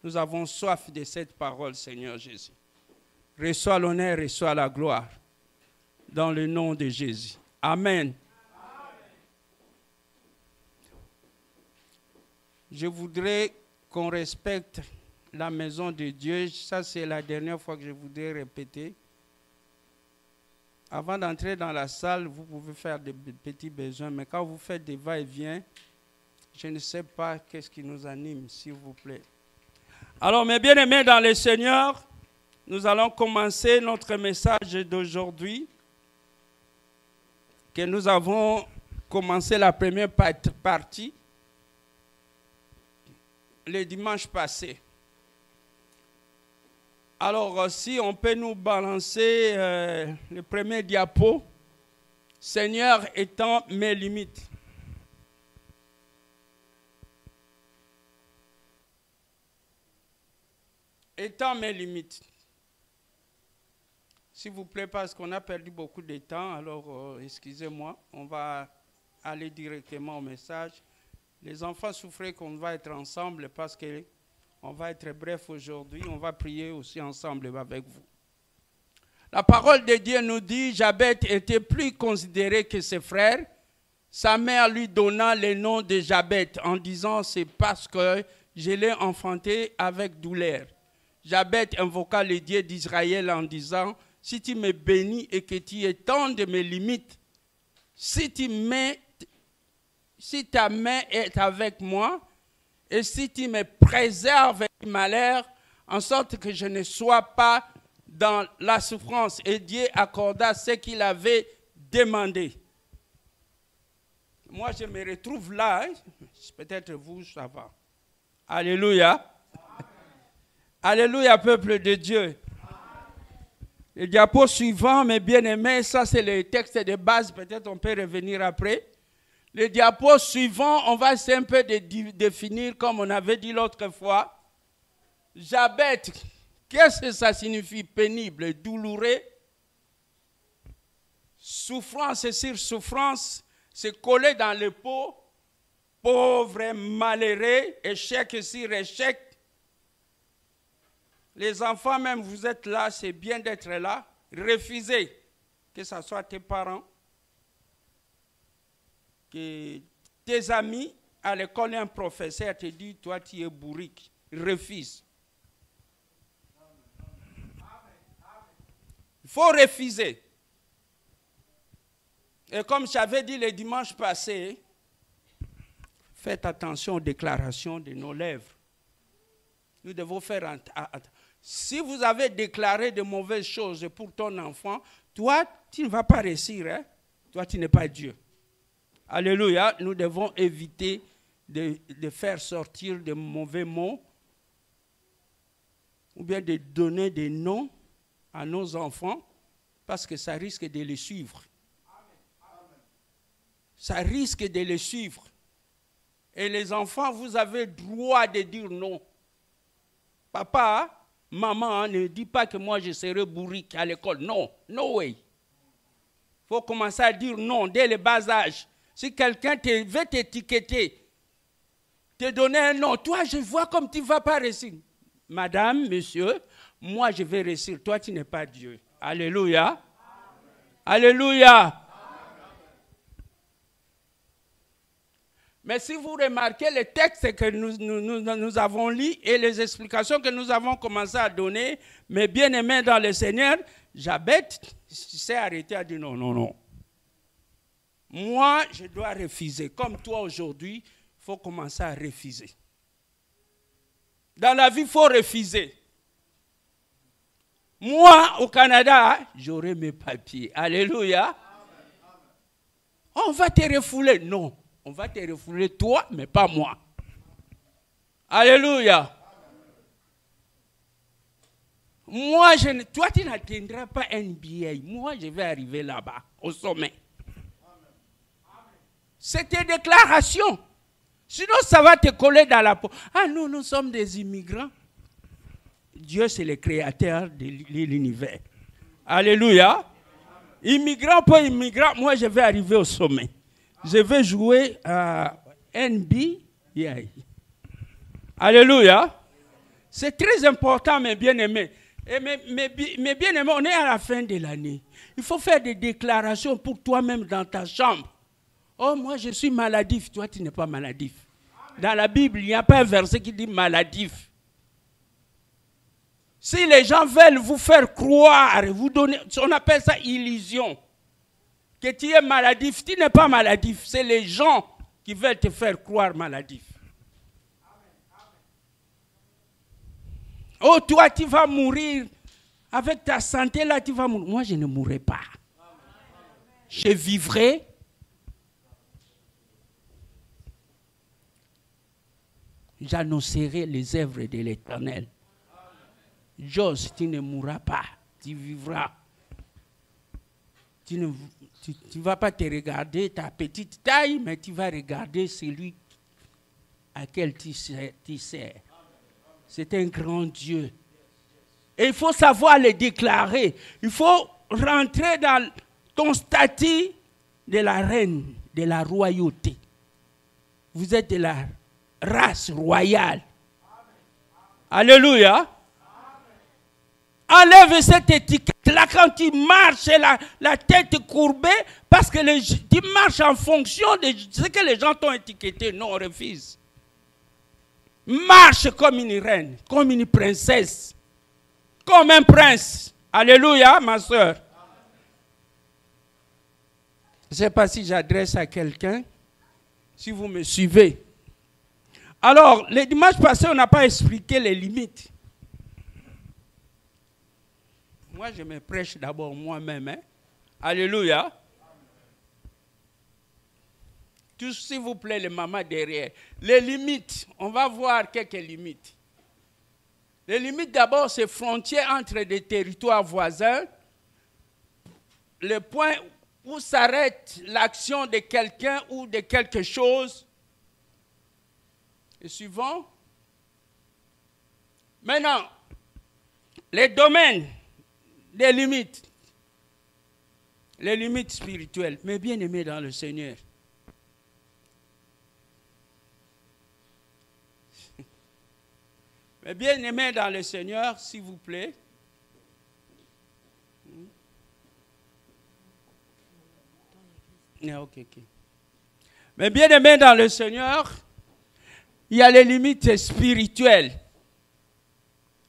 Nous avons soif de cette parole, Seigneur Jésus. Reçois l'honneur, reçois la gloire. Dans le nom de Jésus. Amen. Je voudrais qu'on respecte la maison de Dieu. Ça, c'est la dernière fois que je voudrais répéter. Avant d'entrer dans la salle, vous pouvez faire des petits besoins, mais quand vous faites des va-et-vient, je ne sais pas qu'est-ce qui nous anime, s'il vous plaît. Alors, mes bien-aimés dans le Seigneur, nous allons commencer notre message d'aujourd'hui, que nous avons commencé la première partie le dimanche passé. Alors, si on peut nous balancer le premier diapo, Seigneur étant mes limites. Étant mes limites. S'il vous plaît, parce qu'on a perdu beaucoup de temps, alors excusez-moi, on va aller directement au message. Les enfants souffraient qu'on va être ensemble parce qu'on va être bref aujourd'hui, on va prier aussi ensemble avec vous. La parole de Dieu nous dit, Jabet était plus considéré que ses frères. Sa mère lui donna le nom de Jabet en disant, c'est parce que je l'ai enfanté avec douleur. Jabet invoqua le Dieu d'Israël en disant, si tu me bénis et que tu étendes mes limites, si ta main est avec moi, et si tu me préserves du malheur, en sorte que je ne sois pas dans la souffrance. Et Dieu accorda ce qu'il avait demandé. Moi, je me retrouve là. Hein? Peut-être vous, ça va. Alléluia. Amen. Alléluia, peuple de Dieu. Le diapo suivant, mes bien-aimés, ça c'est le texte de base. Peut-être on peut revenir après. Le diapo suivant, on va un peu définir, comme on avait dit l'autre fois. Jabet, qu'est-ce que ça signifie? Pénible, douloureux. Souffrance sur souffrance, c'est collé dans le pot. Pauvre, malheureux, échec sur échec. Les enfants même, vous êtes là, c'est bien d'être là. Refusez, que ce soit tes parents, que tes amis, à l'école, un professeur te dit, toi tu es bourrique. Refuse. Il faut refuser. Et comme j'avais dit le dimanche passé, faites attention aux déclarations de nos lèvres. Nous devons faire attention. Si vous avez déclaré de mauvaises choses pour ton enfant, toi, tu ne vas pas réussir. Hein? Toi, tu n'es pas Dieu. Alléluia. Nous devons éviter de faire sortir de mauvais mots ou bien de donner des noms à nos enfants parce que ça risque de les suivre. Ça risque de les suivre. Et les enfants, vous avez droit de dire non. Papa, maman, ne dis pas que moi je serai bourrique à l'école. Non, no way. Il faut commencer à dire non dès le bas âge. Si quelqu'un veut t'étiqueter, te donner un nom, toi je vois comme tu ne vas pas réussir. Madame, monsieur, moi je vais réussir. Toi tu n'es pas Dieu. Alléluia. Amen. Alléluia. Amen. Mais si vous remarquez les textes que nous avons lus et les explications que nous avons commencé à donner, mes bien-aimés dans le Seigneur, Jabet s'est arrêté à dire non, non, non. Moi, je dois refuser. Comme toi aujourd'hui, il faut commencer à refuser. Dans la vie, il faut refuser. Moi, au Canada, j'aurai mes papiers. Alléluia. On va te refouler. Non. On va te refouler toi, mais pas moi. Alléluia. Moi, toi, tu n'atteindras pas NBA. Moi, je vais arriver là-bas, au sommet. C'est tes déclarations. Sinon, ça va te coller dans la peau. Ah, nous sommes des immigrants. Dieu, c'est le créateur de l'univers. Alléluia. Immigrant pour immigrant, moi, je vais arriver au sommet. Je vais jouer à NBA. Alléluia. C'est très important, mes bien-aimés. Et mes bien-aimés, on est à la fin de l'année. Il faut faire des déclarations pour toi-même dans ta chambre. Oh, moi, je suis maladif. Toi, tu n'es pas maladif. Dans la Bible, il n'y a pas un verset qui dit maladif. Si les gens veulent vous faire croire, vous donner, on appelle ça illusion, que tu es maladif, tu n'es pas maladif. C'est les gens qui veulent te faire croire maladif. Oh, toi, tu vas mourir. Avec ta santé, là, tu vas mourir. Moi, je ne mourrai pas. Je vivrai. J'annoncerai les œuvres de l'Éternel. Jos, tu ne mourras pas. Tu vivras. Tu ne vas pas te regarder ta petite taille, mais tu vas regarder celui à quel tu sers. C'est un grand Dieu. Et il faut savoir le déclarer. Il faut rentrer dans ton statut de la reine, de la royauté. Vous êtes de la race royale. Alléluia. Enlève cette étiquette-là quand tu marches la tête courbée parce que tu marches en fonction de ce que les gens t'ont étiqueté. Non, on refuse. Marche comme une reine, comme une princesse, comme un prince. Alléluia, ma soeur. Je ne sais pas si j'adresse à quelqu'un, si vous me suivez. Alors, le dimanche passé, on n'a pas expliqué les limites. Moi, je me prêche d'abord moi-même. Hein? Alléluia. Tous, s'il vous plaît, les mamans derrière. Les limites, on va voir quelques limites. Les limites, d'abord, c'est frontières entre des territoires voisins. Le point où s'arrête l'action de quelqu'un ou de quelque chose. Et suivant. Maintenant, les domaines des limites. Les limites spirituelles. Mais bien aimés dans le Seigneur. Mais bien aimés dans le Seigneur, s'il vous plaît. Ok. Mais bien aimés dans le Seigneur, il y a les limites spirituelles.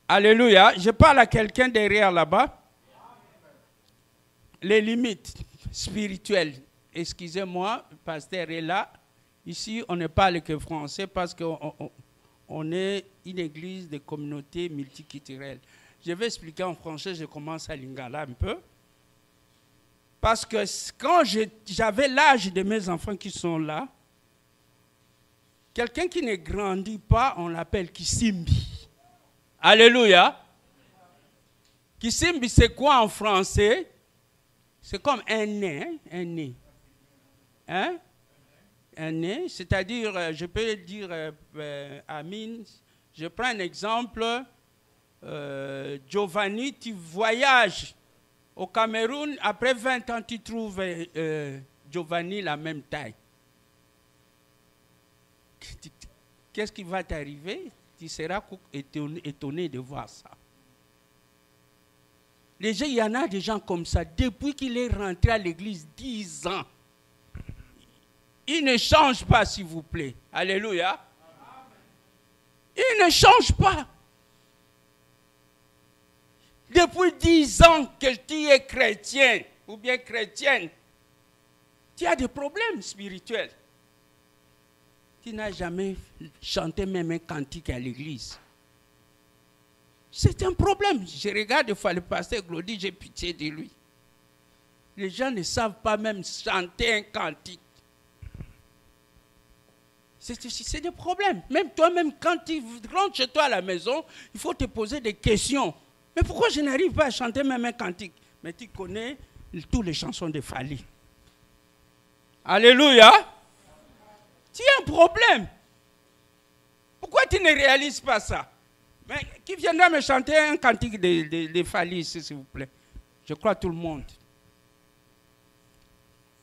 Alléluia. Je parle à quelqu'un derrière là-bas. Les limites spirituelles. Excusez-moi, le pasteur est là. Ici, on ne parle que français parce qu'on est une église de communauté multiculturelle. Je vais expliquer en français, je commence à lingala un peu. Parce que quand j'avais l'âge de mes enfants qui sont là, quelqu'un qui ne grandit pas, on l'appelle Kisimbi. Alléluia. Kisimbi, c'est quoi en français? C'est comme un nez. Hein? Un nez, c'est-à-dire, je peux dire, Amine, je prends un exemple, Giovanni, tu voyages au Cameroun, après 20 ans, tu trouves Giovanni la même taille. Qu'est-ce qui va t'arriver? Tu seras étonné de voir ça. Les gens, il y en a des gens comme ça, depuis qu'il est rentré à l'église 10 ans, il ne change pas, s'il vous plaît. Alléluia. Il ne change pas. Depuis 10 ans que tu es chrétien ou bien chrétienne, tu as des problèmes spirituels. Tu n'as jamais chanté même un cantique à l'église. C'est un problème. Je regarde des fois le pasteur Glody, j'ai pitié de lui. Les gens ne savent pas même chanter un cantique. C'est des problèmes. Même toi-même, quand tu rentres chez toi à la maison, il faut te poser des questions. Mais pourquoi je n'arrive pas à chanter même un cantique? Mais tu connais toutes les chansons de Fali. Alléluia. Tu as un problème. Pourquoi tu ne réalises pas ça? Mais qui viendra me chanter un cantique de Fali ici, s'il vous plaît? Je crois tout le monde.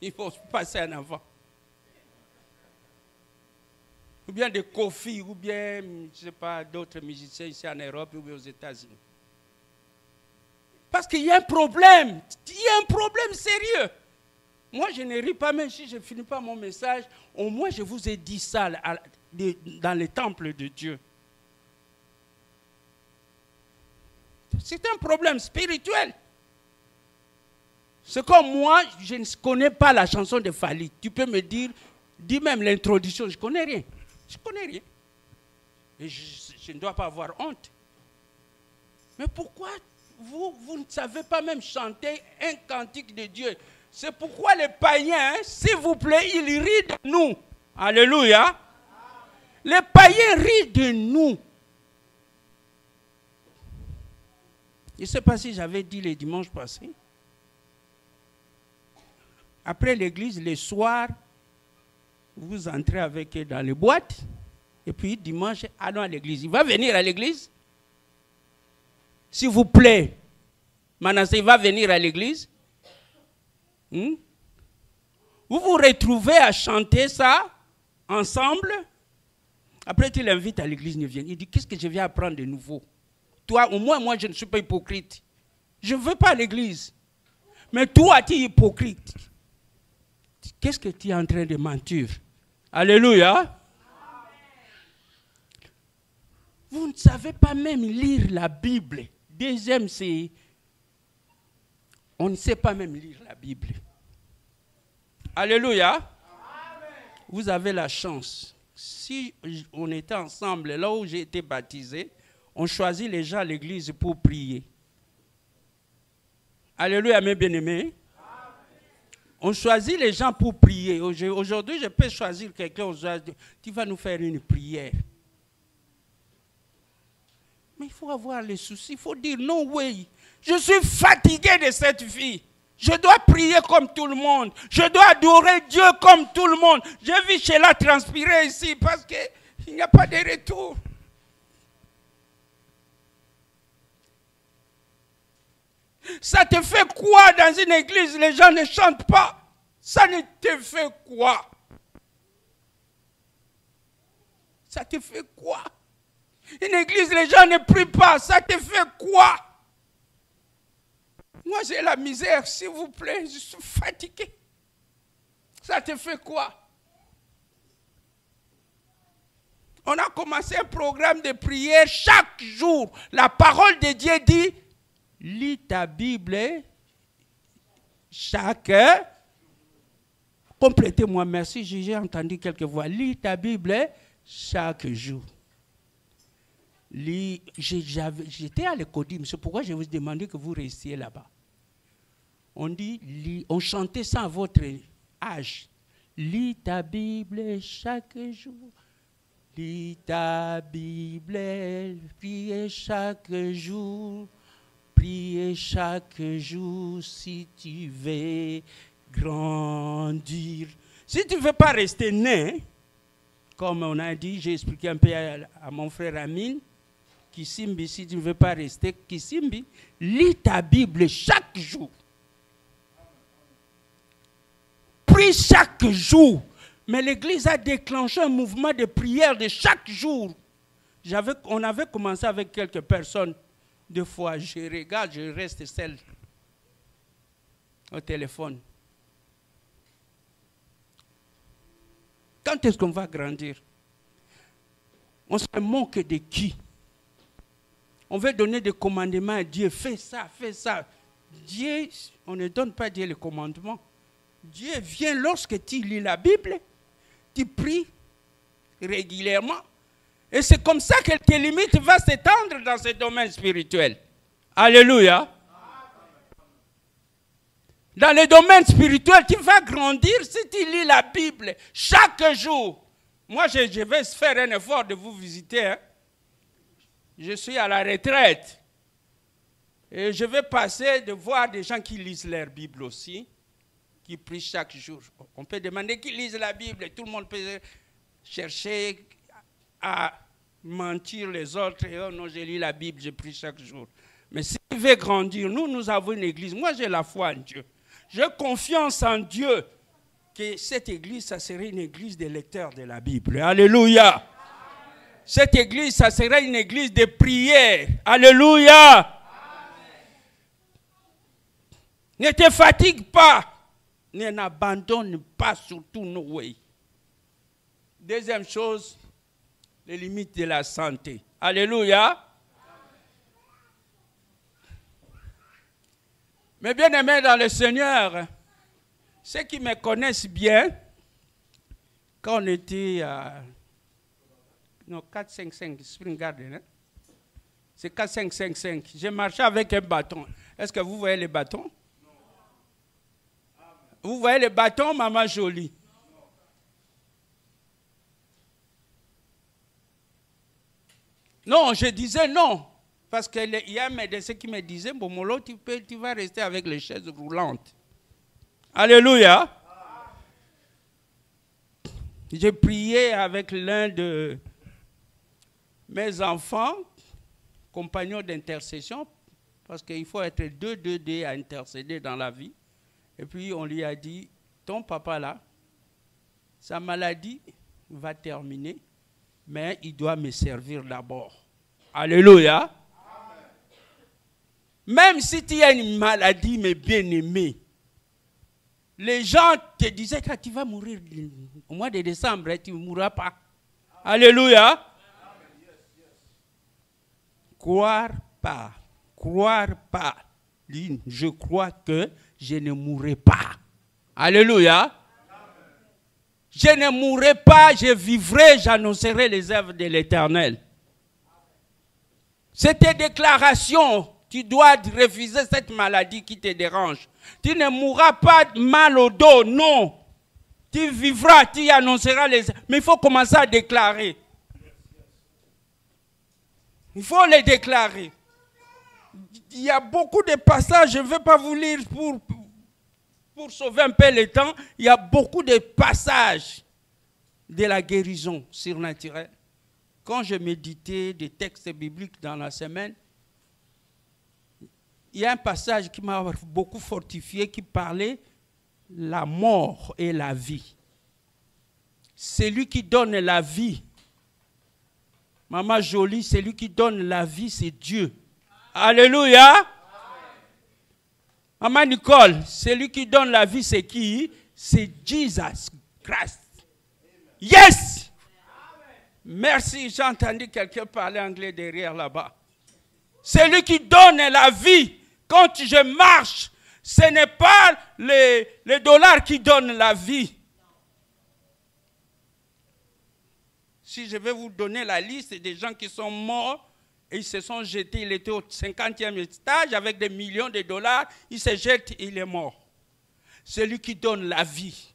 Il faut passer en avant. ou bien de Kofi, ou bien, je ne sais pas, d'autres musiciens ici en Europe ou aux États-Unis. Parce qu'il y a un problème. Il y a un problème sérieux. Moi, je ne ris pas, même si je ne finis pas mon message. Au moins, je vous ai dit ça dans le temple de Dieu. C'est un problème spirituel. C'est comme moi, je ne connais pas la chanson de Fali. Tu peux me dire, dis même l'introduction, je ne connais rien. Je ne connais rien. Et je ne dois pas avoir honte. Mais pourquoi vous ne savez pas même chanter un cantique de Dieu? C'est pourquoi les païens, s'il vous plaît, ils rient de nous. Alléluia. Les païens rient de nous. Je ne sais pas si j'avais dit le dimanche passé. Après l'église, le soir, vous entrez avec eux dans les boîtes. Et puis dimanche, allons à l'église. Il va venir à l'église? S'il vous plaît, Manassé, il va venir à l'église? Vous vous retrouvez à chanter ça ensemble. Après, tu l'invites à l'église, il vient. Il dit, qu'est-ce que je viens apprendre de nouveau? Toi, au moins, moi, je ne suis pas hypocrite. Je ne veux pas à l'église. Mais toi, tu es hypocrite. Qu'est-ce que tu es en train de mentir? Alléluia. Vous ne savez pas même lire la Bible. Deuxième, c'est... On ne sait pas même lire la Bible. Alléluia. Amen. Vous avez la chance. Si on était ensemble, là où j'ai été baptisé, on choisit les gens à l'église pour prier. Alléluia, mes bien-aimés. On choisit les gens pour prier. Aujourd'hui, je peux choisir quelqu'un, tu vas nous faire une prière. Mais il faut avoir les soucis, il faut dire non, oui. Je suis fatigué de cette vie. Je dois prier comme tout le monde. Je dois adorer Dieu comme tout le monde. Je vis chez la transpirer ici parce qu'il n'y a pas de retour. Ça te fait quoi dans une église? Les gens ne chantent pas. Ça ne te fait quoi? Ça te fait quoi? Une église, les gens ne prient pas. Ça te fait quoi? Moi, j'ai la misère, s'il vous plaît. Je suis fatigué. Ça te fait quoi? On a commencé un programme de prière chaque jour. La parole de Dieu dit, lis ta Bible chaque... Complétez-moi, merci, j'ai entendu quelques voix. Lis ta Bible chaque jour. J'étais à l'école, c'est pourquoi je vous demandais que vous restiez là-bas. On dit, on chantait ça à votre âge. Lis ta Bible chaque jour. Lis ta Bible, priez chaque jour. Priez chaque jour si tu veux grandir. Si tu ne veux pas rester né, comme on a dit, j'ai expliqué un peu à mon frère Amine, Kisimbi, si tu ne veux pas rester Kisimbi, lis ta Bible chaque jour. Prie chaque jour. Mais l'Église a déclenché un mouvement de prière de chaque jour. On avait commencé avec quelques personnes. Deux fois, je regarde, je reste seul au téléphone. Quand est-ce qu'on va grandir? On se moque de qui? On veut donner des commandements à Dieu. Fais ça, fais ça. Dieu, on ne donne pas Dieu les commandements. Dieu vient lorsque tu lis la Bible, tu pries régulièrement. Et c'est comme ça que tes limites vont s'étendre dans ce domaine spirituel. Alléluia. Dans le domaine spirituel, tu vas grandir si tu lis la Bible chaque jour. Moi, je vais faire un effort de vous visiter. Hein. Je suis à la retraite. Et je vais passer de voir des gens qui lisent leur Bible aussi, qui prient chaque jour. On peut demander qu'ils lisent la Bible. Tout le monde peut chercher à mentir les autres. Et oh non, je lis la Bible, je prie chaque jour. Mais si tu veux grandir, nous avons une église. Moi, j'ai la foi en Dieu. J'ai confiance en Dieu. que cette église, ça serait une église des lecteurs de la Bible. Alléluia. Cette église, ça serait une église de prière. Alléluia. Ne te fatigue pas. Ne n'abandonne pas surtout nos ways. Deuxième chose, les limites de la santé. Alléluia. Mes bien-aimés dans le Seigneur, ceux qui me connaissent bien, quand on était à 455 Spring Garden, hein? C'est 4555. J'ai marché avec un bâton. Est-ce que vous voyez les bâtons? Vous voyez les bâtons, maman jolie? Non, je disais non. Parce qu'il y a un médecin qui me disait, bon, Molo, tu vas rester avec les chaises roulantes. Alléluia. J'ai prié avec l'un de mes enfants, compagnons d'intercession, parce qu'il faut être deux à intercéder dans la vie. Et puis on lui a dit, ton papa là, sa maladie va terminer, mais il doit me servir d'abord. Alléluia. Amen. Même si tu as une maladie, mes bien-aimés, les gens te disaient que tu vas mourir au mois de décembre, tu ne mourras pas. Alléluia. Amen. Croire pas. Croire pas. Je crois que je ne mourrai pas. Alléluia. Amen. Je ne mourrai pas, je vivrai, j'annoncerai les œuvres de l'Éternel. C'est tes déclarations. Tu dois refuser cette maladie qui te dérange. Tu ne mourras pas mal au dos, non. Tu vivras, tu annonceras les œuvres. Mais il faut commencer à déclarer. Il faut les déclarer. Il y a beaucoup de passages, je ne vais pas vous lire pour sauver un peu le temps. Il y a beaucoup de passages de la guérison surnaturelle. Quand je méditais des textes bibliques dans la semaine, il y a un passage qui m'a beaucoup fortifié qui parlait de la mort et la vie. Celui qui donne la vie, maman jolie, celui qui donne la vie, c'est Dieu. Alléluia. Amen. Maman Nicole, celui qui donne la vie, c'est qui? C'est Jesus Christ. Yes! Amen. Merci, j'ai entendu quelqu'un parler anglais derrière là-bas. Celui qui donne la vie, quand je marche, ce n'est pas les dollars qui donnent la vie. Si je vais vous donner la liste des gens qui sont morts, et ils se sont jetés, il était au 50e étage avec des millions de dollars, il se jette, il est mort. Celui qui donne la vie,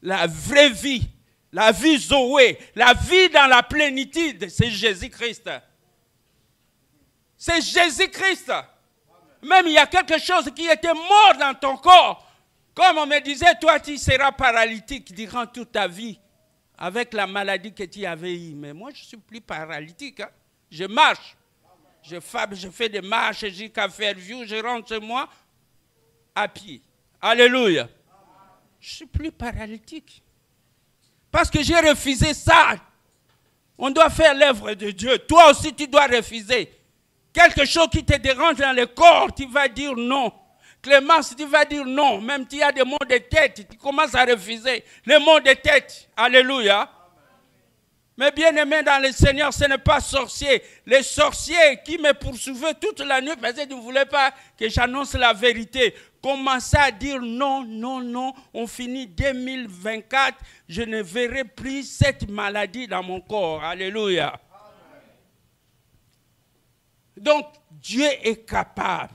la vraie vie, la vie Zoé, la vie dans la plénitude, c'est Jésus-Christ. C'est Jésus-Christ. Même il y a quelque chose qui était mort dans ton corps. Comme on me disait, toi tu seras paralytique durant toute ta vie avec la maladie que tu avais eue. Mais moi je ne suis plus paralytique. Hein. Je marche. Je fais des marches jusqu'à Fairview. Je rentre chez moi à pied. Alléluia. Je ne suis plus paralytique. Parce que j'ai refusé ça. On doit faire l'œuvre de Dieu. Toi aussi tu dois refuser. Quelque chose qui te dérange dans le corps, tu vas dire non. Clémence, tu vas dire non. Même tu as des maux de tête, tu commences à refuser les maux de tête. Alléluia. Amen. Mais bien-aimés dans le Seigneur, ce n'est pas sorcier. Les sorciers qui me poursuivaient toute la nuit parce qu'ils ne voulaient pas que j'annonce la vérité. Commencez à dire non, non, non. On finit 2024. Je ne verrai plus cette maladie dans mon corps. Alléluia. Donc, Dieu est capable.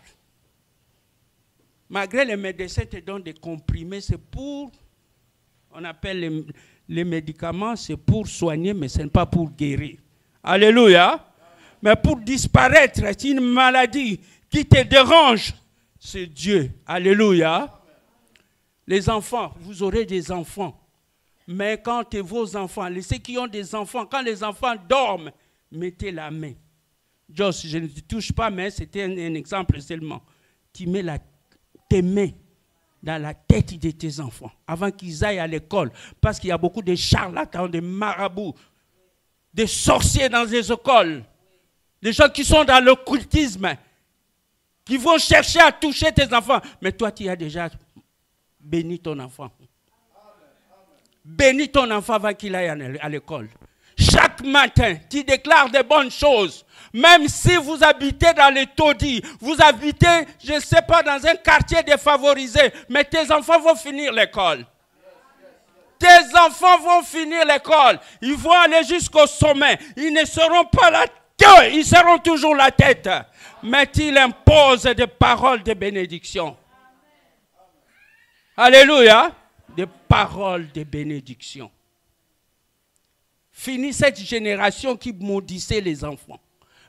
Malgré les médecins te donnent des comprimés, c'est pour, on appelle les médicaments, c'est pour soigner, mais ce n'est pas pour guérir. Alléluia. Mais pour disparaître, c'est une maladie qui te dérange, c'est Dieu. Alléluia. Les enfants, vous aurez des enfants. Mais quand vos enfants, ceux qui ont des enfants, quand les enfants dorment, mettez la main. Joss, je ne te touche pas, mais c'était un exemple seulement. Tu mets tes mains dans la tête de tes enfants avant qu'ils aillent à l'école. Parce qu'il y a beaucoup de charlatans, de marabouts, des sorciers dans les écoles, des gens qui sont dans l'occultisme, qui vont chercher à toucher tes enfants. Mais toi, tu as déjà béni ton enfant. Bénis ton enfant avant qu'il aille à l'école. Chaque matin, tu déclares des bonnes choses. Même si vous habitez dans les taudis, vous habitez, je ne sais pas, dans un quartier défavorisé, mais tes enfants vont finir l'école. Tes enfants vont finir l'école. Ils vont aller jusqu'au sommet. Ils ne seront pas la tête, ils seront toujours la tête. Mais il impose des paroles de bénédiction. Alléluia. Des paroles de bénédiction. Finis cette génération qui maudissait les enfants.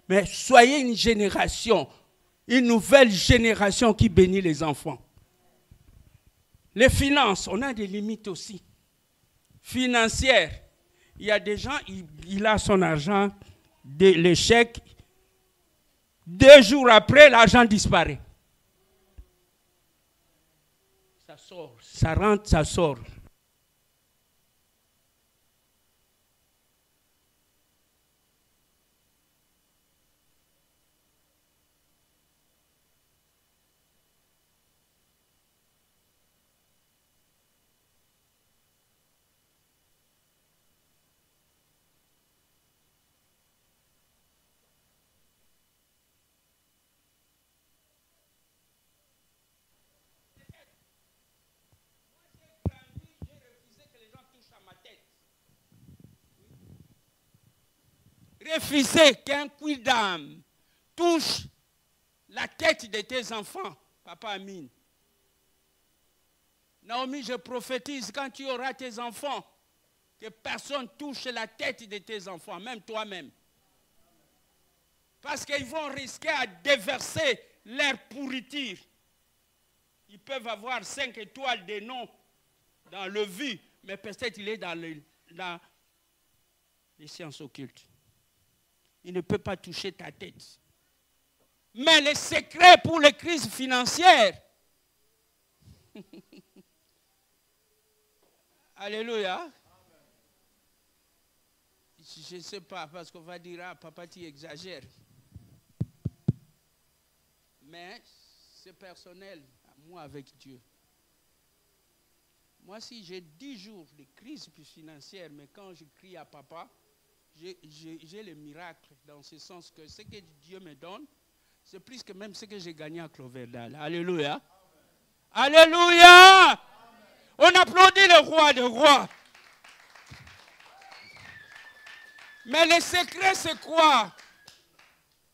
Mais soyez une génération, une nouvelle génération qui bénit les enfants. Les finances, on a des limites aussi. Financières. Il y a des gens, il a son argent, l'échec. 2 jours après, l'argent disparaît. Ça sort, ça rentre, ça sort. Refuser qu'un coup d'âme touche la tête de tes enfants, Papa Amine. Naomi, je prophétise, quand tu auras tes enfants, que personne touche la tête de tes enfants, même toi-même. Parce qu'ils vont risquer à déverser leur pourriture. Ils peuvent avoir 5 étoiles de nom dans le vu, mais peut-être il est dans les sciences occultes. Il ne peut pas toucher ta tête. Mais les secrets pour les crises financières. Alléluia. Je ne sais pas, parce qu'on va dire, ah, papa, tu exagères. Mais c'est personnel, moi avec Dieu. Moi, si j'ai 10 jours de crise financière, mais quand je crie à papa, j'ai le miracle dans ce sens que ce que Dieu me donne, c'est plus que même ce que j'ai gagné à Cloverdale. Alléluia. Amen. Alléluia. Amen. On applaudit le roi des rois. Mais le secret, c'est quoi?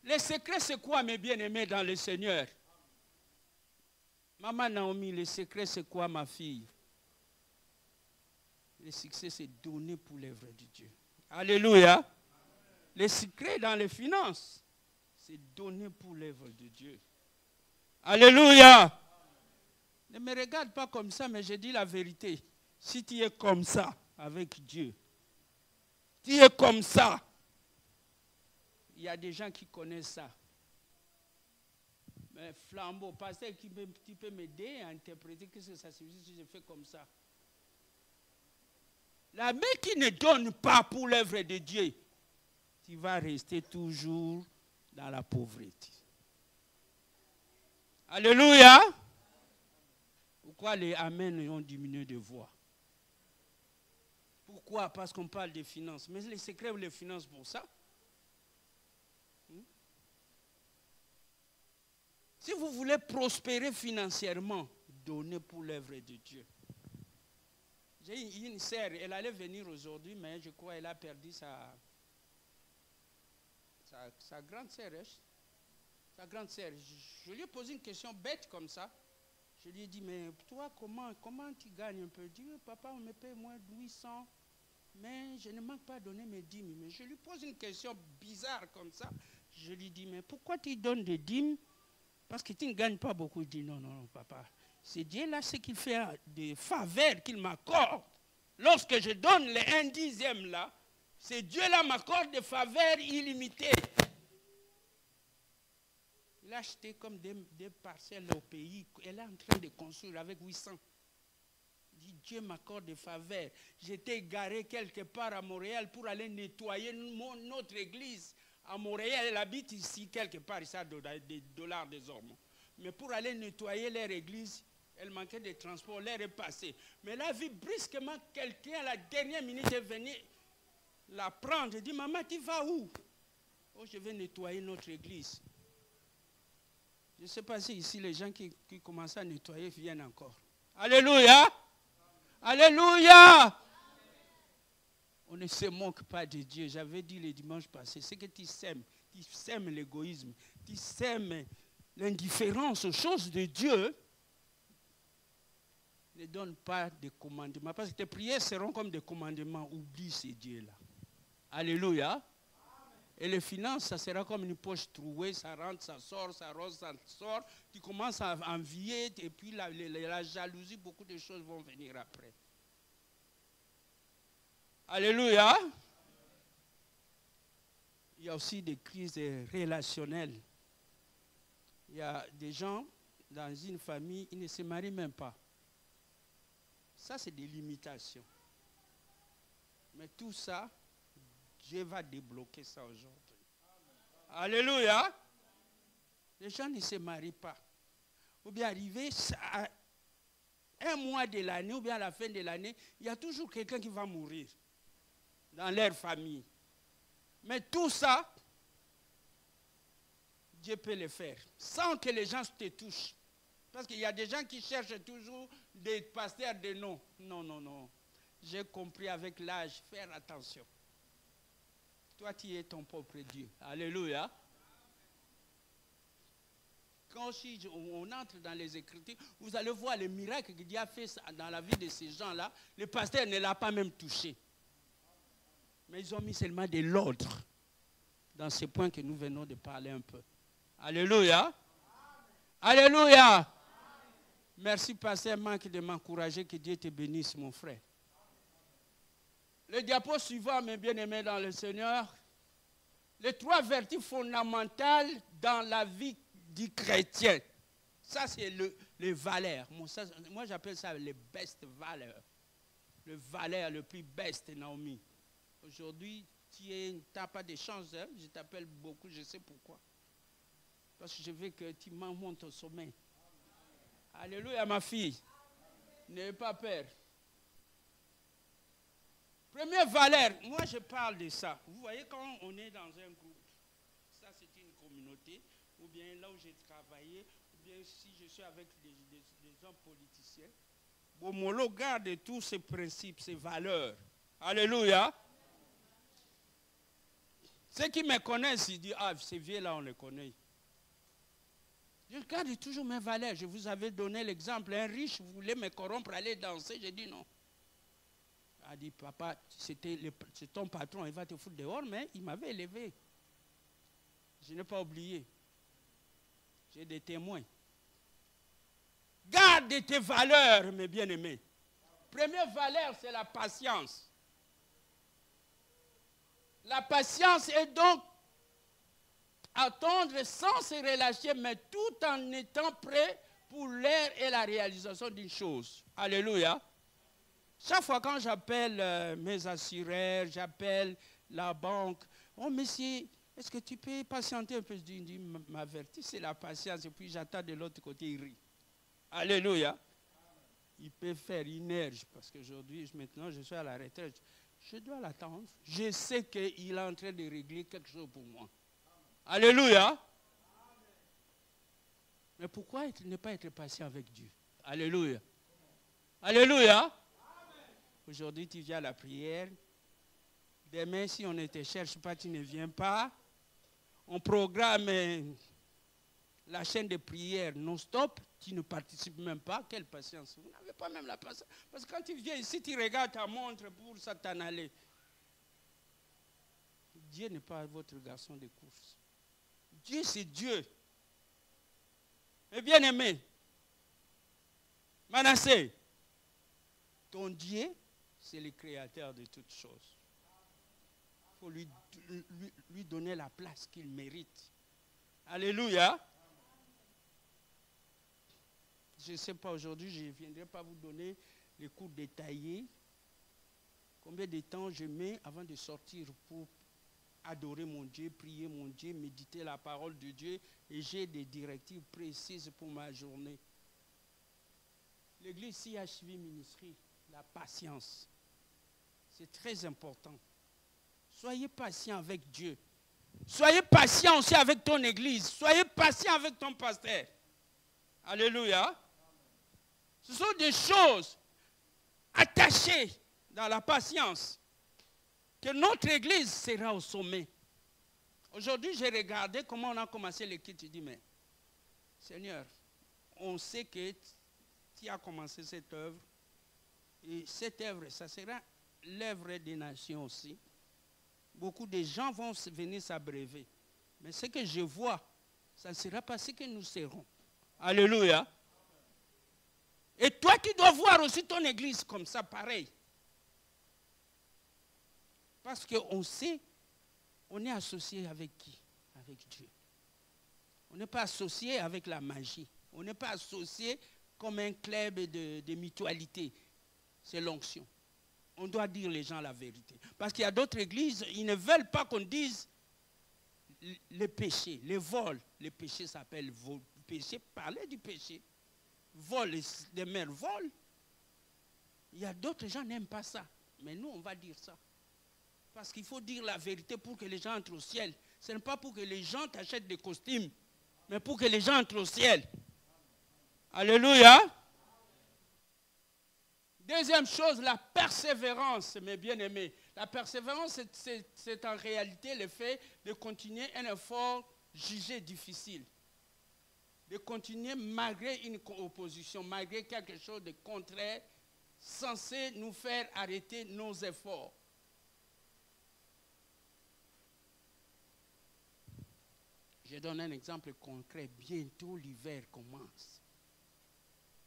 Le secret, c'est quoi, mes bien-aimés dans le Seigneur? Maman Naomi, le secret, c'est quoi, ma fille? Le succès, c'est donner pour l'œuvre de Dieu. Alléluia. Le secret dans les finances, c'est donner pour l'œuvre de Dieu. Alléluia. Ne me regarde pas comme ça, mais je dis la vérité. Si tu es comme ça avec Dieu, tu es comme ça. Il y a des gens qui connaissent ça. Mais flambeau, pasteur, tu peux m'aider à interpréter qu'est-ce que ça signifie si je fais comme ça. La main qui ne donne pas pour l'œuvre de Dieu, tu vas rester toujours dans la pauvreté. Alléluia. Pourquoi les Amen ont diminué de voix? Pourquoi? Parce qu'on parle des finances. Mais les secrets ou les finances pour ça? Si vous voulez prospérer financièrement, donnez pour l'œuvre de Dieu. J'ai une sœur, elle allait venir aujourd'hui, mais je crois qu'elle a perdu sa grande sœur. Sa grande sœur. Je lui ai posé une question bête comme ça. Je lui ai dit, mais toi, comment tu gagnes un peu? Je dis, papa, on me paye moins de 800, mais je ne manque pas à donner mes dîmes. Mais je lui pose une question bizarre comme ça. Je lui dis, mais pourquoi tu donnes des dîmes? Parce que tu ne gagnes pas beaucoup. Je dis, non, papa. C'est Dieu là, ce qu'il fait des faveurs qu'il m'accorde. Lorsque je donne les 1/10 là, c'est Dieu là m'accorde des faveurs illimitées. a acheté comme des parcelles au pays. Elle est en train de construire avec 800. Dit, Dieu m'accorde des faveurs. J'étais garé quelque part à Montréal pour aller nettoyer notre église. À Montréal, elle habite ici quelque part, ça a des dollars désormais. Mais pour aller nettoyer leur église, elle manquait de transport, l'air est passé. Mais elle a vu brusquement quelqu'un à la dernière minute est venu la prendre. Elle dit, maman, tu vas où? Oh, je vais nettoyer notre église. Je ne sais pas si ici les gens qui commencent à nettoyer viennent encore. Alléluia! Alléluia! On ne se moque pas de Dieu. J'avais dit le dimanche passé, c'est que tu sèmes l'égoïsme, tu sèmes l'indifférence aux choses de Dieu. Ne donne pas de commandements, parce que tes prières seront comme des commandements. Oublie ces dieux-là. Alléluia. Et les finances, ça sera comme une poche trouée, ça rentre, ça sort, ça rentre, ça sort. Tu commences à envier, et puis la jalousie, beaucoup de choses vont venir après. Alléluia. Il y a aussi des crises relationnelles. Il y a des gens dans une famille, ils ne se marient même pas. Ça, c'est des limitations. Mais tout ça, Dieu va débloquer ça aujourd'hui. Alléluia. Les gens ne se marient pas. Ou bien arriver à un mois de l'année, ou bien à la fin de l'année, il y a toujours quelqu'un qui va mourir dans leur famille. Mais tout ça, Dieu peut le faire, sans que les gens te touchent. Parce qu'il y a des gens qui cherchent toujours des pasteurs de nom. Non, non, non. J'ai compris avec l'âge, faire attention. Toi, tu es ton propre Dieu. Alléluia. Quand on entre dans les Écritures, vous allez voir les miracles que Dieu a fait dans la vie de ces gens-là. Le pasteur ne l'a pas même touché. Mais ils ont mis seulement de l'ordre dans ces points que nous venons de parler un peu. Alléluia. Alléluia. Merci, pasteur Marc, de m'encourager. Que Dieu te bénisse, mon frère. Le diapo suivant, mes bien-aimés dans le Seigneur. Les 3 vertus fondamentales dans la vie du chrétien. Ça, c'est les valeurs. Moi, j'appelle ça les best valeurs. Le valeur le plus best, Naomi. Aujourd'hui, tu n'as pas de chance. Hein? Je t'appelle beaucoup, je sais pourquoi. Parce que je veux que tu m'en montes au sommet. Alléluia, ma fille. N'ayez pas peur. Première valeur, moi je parle de ça. Vous voyez, quand on est dans un groupe, ça c'est une communauté, ou bien là où j'ai travaillé, ou bien si je suis avec des hommes politiciens, Bomolo garde tous ces principes, ces valeurs. Alléluia. Ceux qui me connaissent, ils disent, ah, ces vieux-là, on les connaît. Je garde toujours mes valeurs. Je vous avais donné l'exemple. Un riche voulait me corrompre, aller danser. J'ai dit non. Il a dit, papa, c'est ton patron, il va te foutre dehors, mais il m'avait élevé. Je n'ai pas oublié. J'ai des témoins. Garde tes valeurs, mes bien-aimés. Première valeur, c'est la patience. La patience est donc attendre sans se relâcher, mais tout en étant prêt pour l'heure et la réalisation d'une chose. Alléluia. Chaque fois quand j'appelle mes assureurs, j'appelle la banque, oh monsieur, est-ce que tu peux patienter un peu? Je dis, m'avertis, c'est la patience. Et puis j'attends de l'autre côté, il rit. Alléluia. Il peut faire une heure, parce qu'aujourd'hui, maintenant, je suis à la retraite. Je dois l'attendre. Je sais qu'il est en train de régler quelque chose pour moi. Alléluia. Mais pourquoi ne pas être patient avec Dieu? Alléluia. Alléluia. Aujourd'hui, tu viens à la prière. Demain, si on ne te cherche pas, tu ne viens pas. On programme la chaîne de prière non-stop. Tu ne participes même pas. Quelle patience. Vous n'avez pas même la patience. Parce que quand tu viens ici, tu regardes ta montre pour ça t'en aller. Dieu n'est pas votre garçon de course. Dieu, c'est Dieu. Mais bien aimé, Manassé, ton Dieu, c'est le créateur de toutes choses. Il faut lui donner la place qu'il mérite. Alléluia. je ne sais pas, aujourd'hui, je ne viendrai pas vous donner les cours détaillés. Combien de temps je mets avant de sortir pour adorer mon Dieu, prier mon Dieu, méditer la parole de Dieu, et j'ai des directives précises pour ma journée. L'église CHV Ministry, la patience, c'est très important. Soyez patient avec Dieu. Soyez patient aussi avec ton église. Soyez patient avec ton pasteur. Alléluia. Ce sont des choses attachées dans la patience que notre église sera au sommet. Aujourd'hui, j'ai regardé comment on a commencé l'équipe. Je dis, mais Seigneur, on sait que tu as commencé cette œuvre. Et cette œuvre, ça sera l'œuvre des nations aussi. Beaucoup de gens vont venir s'abreuver. Mais ce que je vois, ça ne sera pas ce que nous serons. Alléluia. Et toi, tu dois voir aussi ton église comme ça, pareil. Parce qu'on sait, on est associé avec qui? Avec Dieu. On n'est pas associé avec la magie. On n'est pas associé comme un club de mutualité. C'est l'onction. On doit dire les gens la vérité. Parce qu'il y a d'autres églises, ils ne veulent pas qu'on dise les péchés, les vols. Les péchés s'appellent péché. Parlez du péché. Vol, les mères volent. Il y a d'autres gens qui n'aiment pas ça. Mais nous, on va dire ça. Parce qu'il faut dire la vérité pour que les gens entrent au ciel. Ce n'est pas pour que les gens t'achètent des costumes, mais pour que les gens entrent au ciel. Alléluia. Deuxième chose, la persévérance, mes bien-aimés. La persévérance, c'est en réalité le fait de continuer un effort jugé difficile. De continuer malgré une opposition, malgré quelque chose de contraire, censé nous faire arrêter nos efforts. Je donne un exemple concret. Bientôt, l'hiver commence.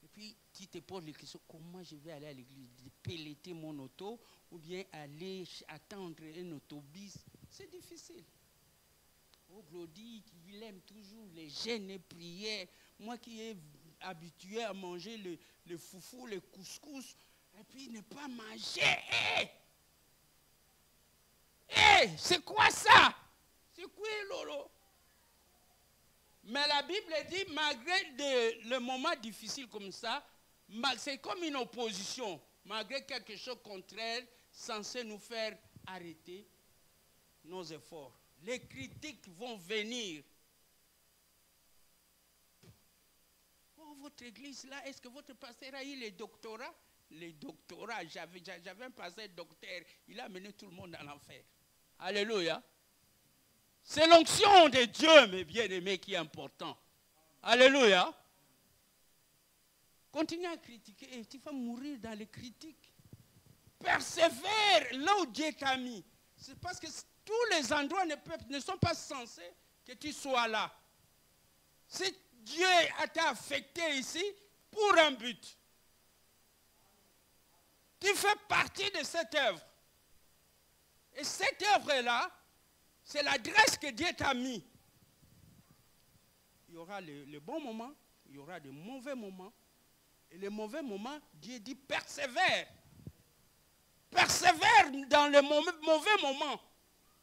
Et puis, tu te poses la question, comment je vais aller à l'église? Pelleter mon auto ou bien aller attendre un autobus? C'est difficile. Oh, Glody, il aime toujours les jeûnes et prières. Moi qui est habitué à manger le foufou, le couscous, et puis ne pas manger. C'est quoi ça? C'est quoi, Lolo? Mais la Bible dit, malgré le moment difficile comme ça, c'est comme une opposition, malgré quelque chose de contraire, censé nous faire arrêter nos efforts. Les critiques vont venir. Oh, votre église là, est-ce que votre pasteur a eu les doctorats? Les doctorats, j'avais un pasteur docteur, il a mené tout le monde en enfer. Alléluia. C'est l'onction de Dieu, mes bien-aimés, qui est important. Alléluia. Continue à critiquer et tu vas mourir dans les critiques. Persévère là où Dieu t'a mis. C'est parce que tous les endroits ne sont pas censés que tu sois là. Si Dieu t'a affecté ici pour un but, tu fais partie de cette œuvre. Et cette œuvre-là, c'est l'adresse que Dieu t'a mis. Il y aura les bons moments, il y aura des mauvais moments. Et les mauvais moments, Dieu dit persévère. Persévère dans les mauvais moments.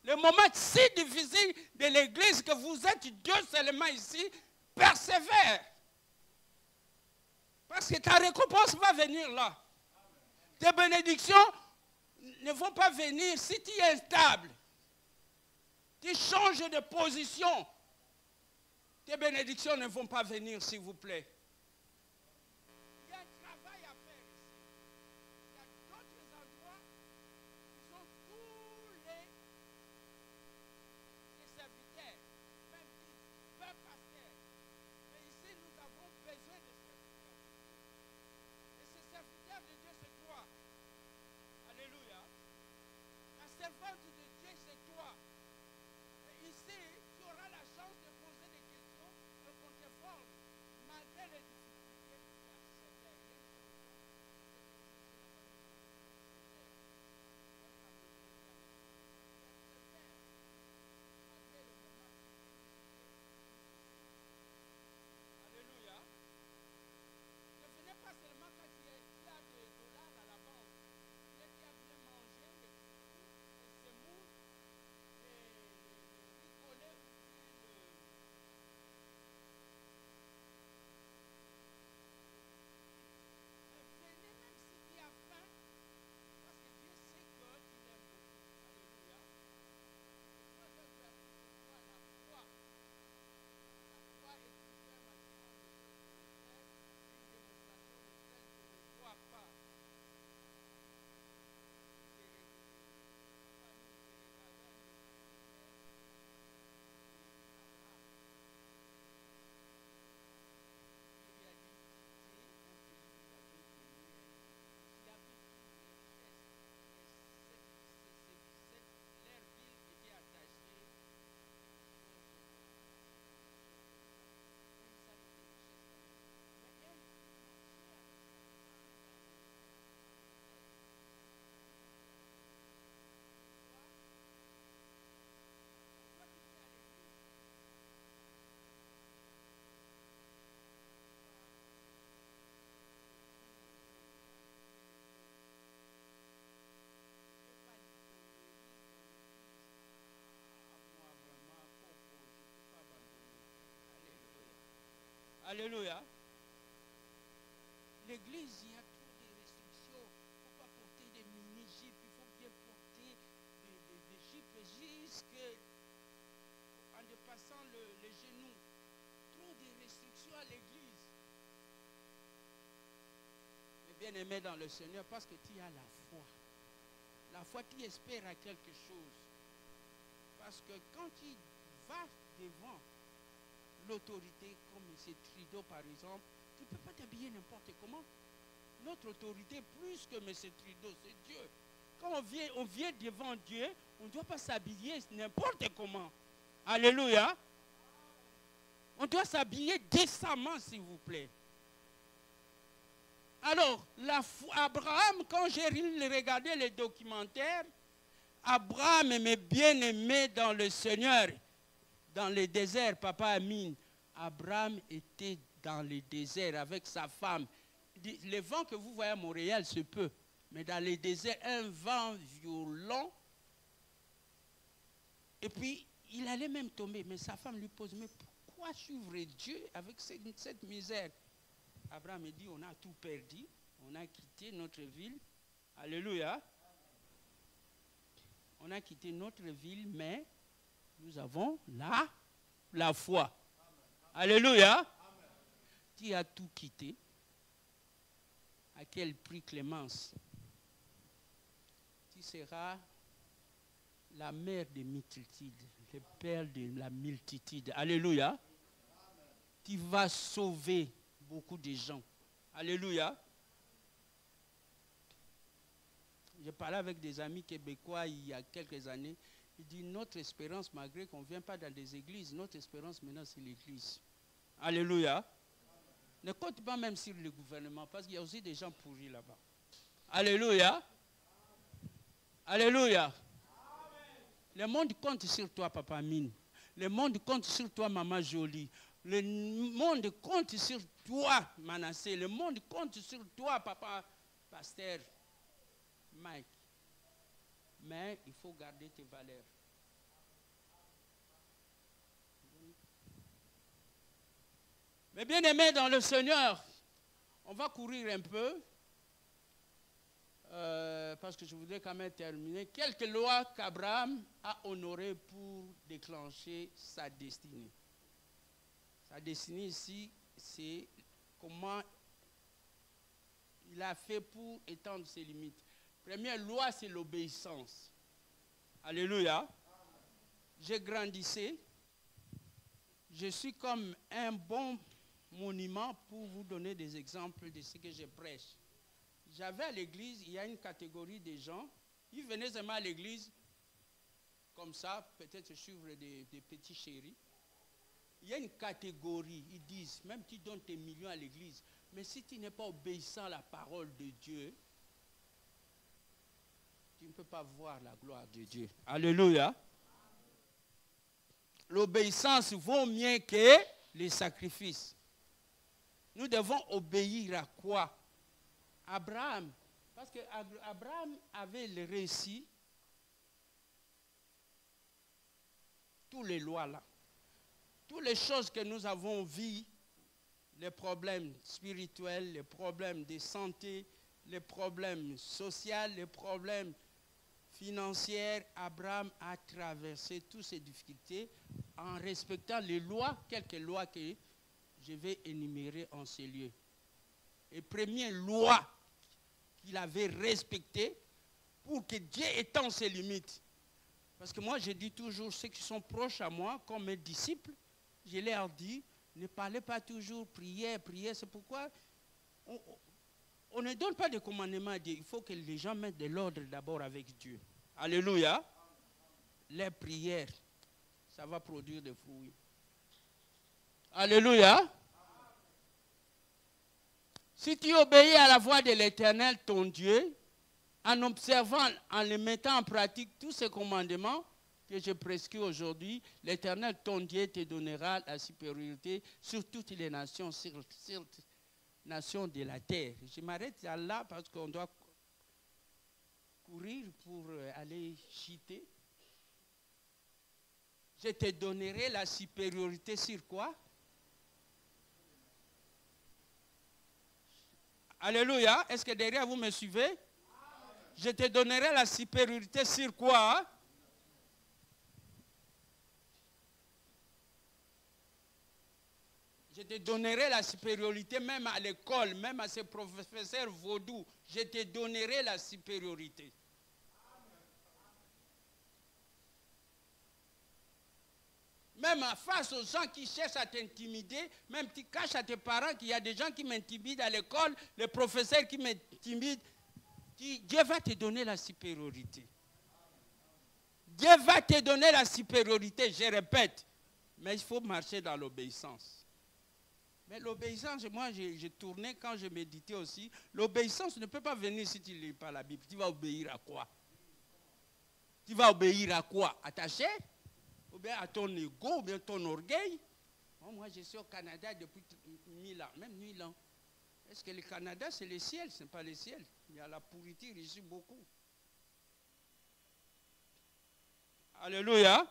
Les moments si difficiles de l'église que vous êtes Dieu seulement ici, persévère. Parce que ta récompense va venir là. Tes bénédictions ne vont pas venir si tu es instable. Tu changes de position. Tes bénédictions ne vont pas venir, s'il vous plaît. Il y a un travail à faire ici. Il y a d'autres endroits qui sont tous les serviteurs, même pasteurs. Mais ici, nous avons besoin de serviteurs. Et ces serviteurs de Dieu, c'est toi. Alléluia. La servante de Dieu, c'est toi. Et ici, tu auras la chance de poser des questions et qu'on te forme malgré les Alléluia. L'église, il y a trop de restrictions. Il ne faut pas porter des mini-jupes. Il faut bien porter des jupes jusqu'en dépassant les genoux. Trop de restrictions à l'église. Mais bien aimé dans le Seigneur, parce que tu as la foi. La foi, tu espères à quelque chose. Parce que quand tu vas devant l'autorité, comme M. Trudeau par exemple, tu ne peux pas t'habiller n'importe comment. Notre autorité, plus que M. Trudeau, c'est Dieu. Quand on vient devant Dieu, on ne doit pas s'habiller n'importe comment. Alléluia. On doit s'habiller décemment, s'il vous plaît. Alors, Abraham, quand j'ai regardé les documentaires, Abraham est bien aimé dans le Seigneur, dans le désert, Papa Amine. Abraham était dans le désert avec sa femme. Le vent que vous voyez à Montréal se peut, mais dans le désert, un vent violent. Et puis, il allait même tomber. Mais sa femme lui pose, mais pourquoi suivre Dieu avec cette misère? Abraham dit, on a tout perdu, on a quitté notre ville. Alléluia. On a quitté notre ville, mais nous avons la foi. Amen. Alléluia. Amen. Tu as tout quitté. À quel prix, Clémence? Tu seras la mère des multitudes, le père de la multitude. Alléluia. Amen. Tu vas sauver beaucoup de gens. Alléluia. Je parlais avec des amis québécois il y a quelques années. Il dit, notre espérance, malgré qu'on ne vient pas dans des églises, notre espérance maintenant, c'est l'église. Alléluia. Amen. Ne compte pas même sur le gouvernement, parce qu'il y a aussi des gens pourris là-bas. Alléluia. Amen. Alléluia. Amen. Le monde compte sur toi, Papa Mine. Le monde compte sur toi, Maman Jolie. Le monde compte sur toi, Manassé. Le monde compte sur toi, Papa Pasteur Mike. Mais il faut garder tes valeurs. Mais bien aimé dans le Seigneur, on va courir un peu. Parce que je voudrais quand même terminer. Quelques lois qu'Abraham a honorées pour déclencher sa destinée. Sa destinée ici, c'est comment il a fait pour étendre ses limites. Première loi, c'est l'obéissance. Alléluia. J'ai grandissé. Je suis comme un bon monument pour vous donner des exemples de ce que je prêche. J'avais à l'église, il y a une catégorie de gens, ils venaient seulement à l'église, comme ça, peut-être suivre des petits chéris. Il y a une catégorie, ils disent, même tu donnes tes millions à l'église, mais si tu n'es pas obéissant à la parole de Dieu, tu ne peux pas voir la gloire de Dieu. Alléluia. L'obéissance vaut mieux que les sacrifices. Nous devons obéir à quoi? Abraham. Parce qu'Abraham avait le récit, toutes les lois là. Toutes les choses que nous avons vues, les problèmes spirituels, les problèmes de santé, les problèmes sociaux, les problèmes financiers, Abraham a traversé toutes ces difficultés en respectant les lois, quelques lois que je vais énumérer en ces lieux. Et première loi qu'il avait respectée pour que Dieu étende ses limites. Parce que moi, je dis toujours, ceux qui sont proches à moi, comme mes disciples, je leur dis, ne parlez pas toujours prière, prière. C'est pourquoi on ne donne pas de commandement à Dieu. Il faut que les gens mettent de l'ordre d'abord avec Dieu. Alléluia. Les prières, ça va produire des fruits. Alléluia. Si tu obéis à la voix de l'Éternel, ton Dieu, en observant, en les mettant en pratique tous ces commandements que je prescris aujourd'hui, l'Éternel, ton Dieu, te donnera la supériorité sur toutes les nations, sur les nations de la terre. Je m'arrête là parce qu'on doit courir pour aller chiter. Je te donnerai la supériorité sur quoi? Alléluia. Est-ce que derrière vous me suivez? Je te donnerai la supériorité sur quoi? Je te donnerai la supériorité même à l'école, même à ces professeurs vaudous. Je te donnerai la supériorité. Même face aux gens qui cherchent à t'intimider, même tu caches à tes parents qu'il y a des gens qui m'intimident à l'école, les professeurs qui m'intimident, Dieu va te donner la supériorité. Dieu va te donner la supériorité, je répète. Mais il faut marcher dans l'obéissance. Mais l'obéissance, moi j'ai tourné quand je méditais aussi. L'obéissance ne peut pas venir si tu ne lis pas la Bible. Tu vas obéir à quoi? Tu vas obéir à quoi? À ta chair? Ou bien à ton ego, ou bien ton orgueil? Moi je suis au Canada depuis 1000 ans, même 1000 ans. Est-ce que le Canada c'est le ciel? Ce n'est pas le ciel. Il y a la pourriture ici beaucoup. Alléluia.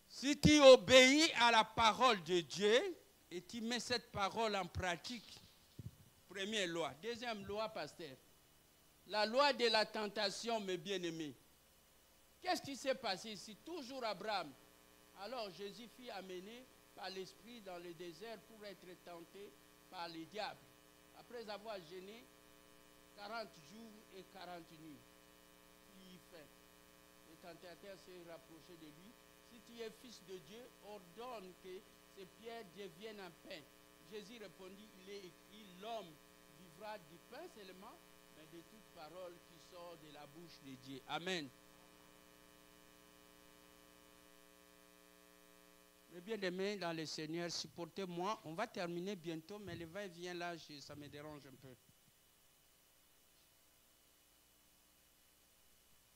Si tu obéis à la parole de Dieu et tu mets cette parole en pratique, première loi. Deuxième loi, pasteur. La loi de la tentation, mes bien-aimés. Qu'est-ce qui s'est passé ici? Toujours Abraham. Alors Jésus fut amené par l'Esprit dans le désert pour être tenté par les diables. Après avoir jeûné 40 jours et 40 nuits. Il fait. Le tentateur s'est rapproché de lui. Si tu es fils de Dieu, ordonne que ces pierres deviennent un pain. Jésus répondit, il est écrit, l'homme vivra du pain seulement, mais de toute parole qui sort de la bouche de Dieu. Amen. Mes bien-aimés dans le Seigneur, supportez-moi. On va terminer bientôt, mais le va-et-vient là, ça me dérange un peu.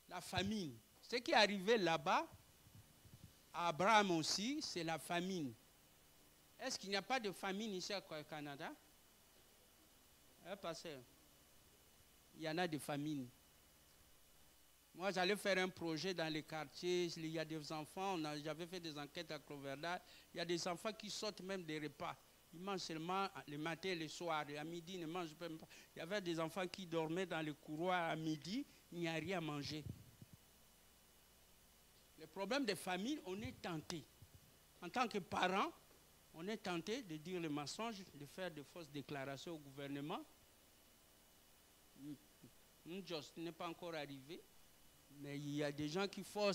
La famine. Ce qui est arrivé là-bas, à Abraham aussi, c'est la famine. Est-ce qu'il n'y a pas de famine ici au Canada? Pasteur, il y en a des famines. Moi, j'allais faire un projet dans les quartiers. Il y a des enfants, j'avais fait des enquêtes à Cloverdale. Il y a des enfants qui sortent même des repas. Ils mangent seulement le matin et le soir. Et à midi, ils ne mangent pas. Il y avait des enfants qui dormaient dans le couloir à midi. Il n'y a rien à manger. Le problème des familles, on est tenté. En tant que parents, on est tenté de dire le mensonge, de faire de fausses déclarations au gouvernement. Just n'est pas encore arrivé. Mais il y a des gens qui font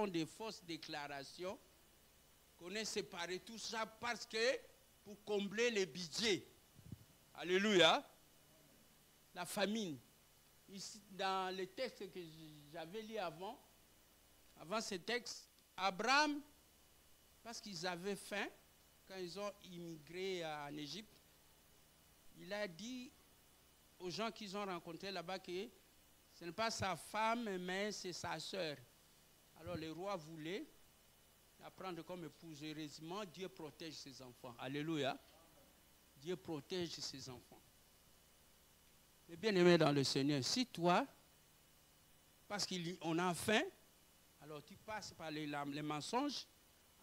des fausses déclarations, qu'on est séparé, tout ça parce que pour combler les budgets. Alléluia. La famine. Ici, dans les textes que j'avais lus avant ce texte, Abraham, parce qu'ils avaient faim, quand ils ont immigré en Égypte, il a dit aux gens qu'ils ont rencontrés là-bas que ce n'est pas sa femme, mais c'est sa sœur. Alors le roi voulait la prendre comme épouse. Heureusement, Dieu protège ses enfants. Alléluia. Dieu protège ses enfants. Mais bien aimé dans le Seigneur, si toi, parce qu'on a faim, alors tu passes par les mensonges,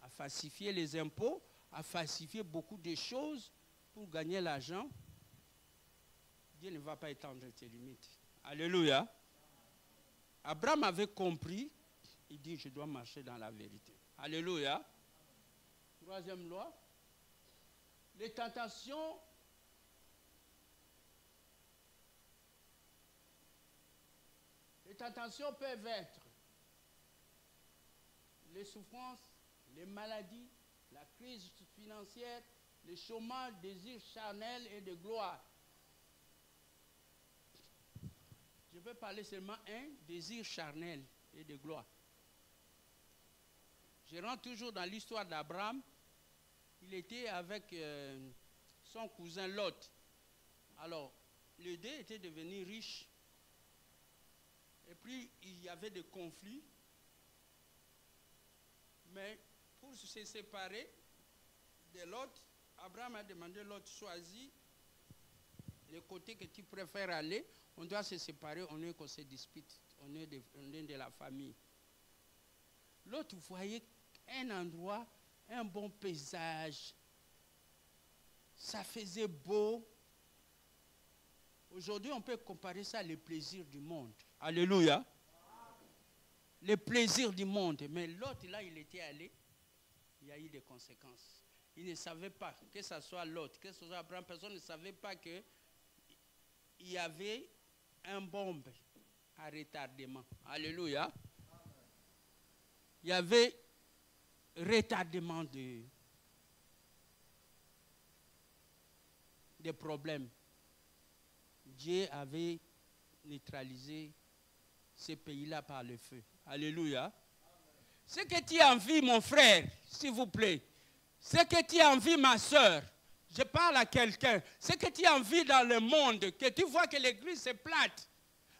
à falsifier les impôts, à falsifier beaucoup de choses pour gagner l'argent, Dieu ne va pas étendre tes limites. Alléluia. Abraham avait compris, il dit, je dois marcher dans la vérité. Alléluia. Troisième loi. Les tentations peuvent être les souffrances, les maladies, la crise financière, le chômage, désir charnel et de gloire. Je peux parler seulement un désir charnel et de gloire. Je rentre toujours dans l'histoire d'Abraham. Il était avec son cousin Lot. Alors, les deux étaient devenus riches. Et puis, il y avait des conflits. Mais pour se séparer de Lot, Abraham a demandé Lot, choisis le côté que tu préfères aller. On doit se séparer, on est qu'on se dispute. On est de la famille. L'autre voyait un endroit, un bon paysage. Ça faisait beau. Aujourd'hui, on peut comparer ça aux plaisirs du monde. Alléluia. Les plaisirs du monde. Mais l'autre, là, il était allé, il y a eu des conséquences. Il ne savait pas, que ce soit l'autre, que ce soit Abraham, personne ne savait pas qu'il y avait un bombe à retardement. Alléluia. Il y avait retardement des problèmes. Dieu avait neutralisé ces pays-là par le feu. Alléluia. Ce que tu as envie, mon frère, s'il vous plaît, ce que tu as envie, ma soeur, je parle à quelqu'un, ce que tu as envie dans le monde, que tu vois que l'église est plate,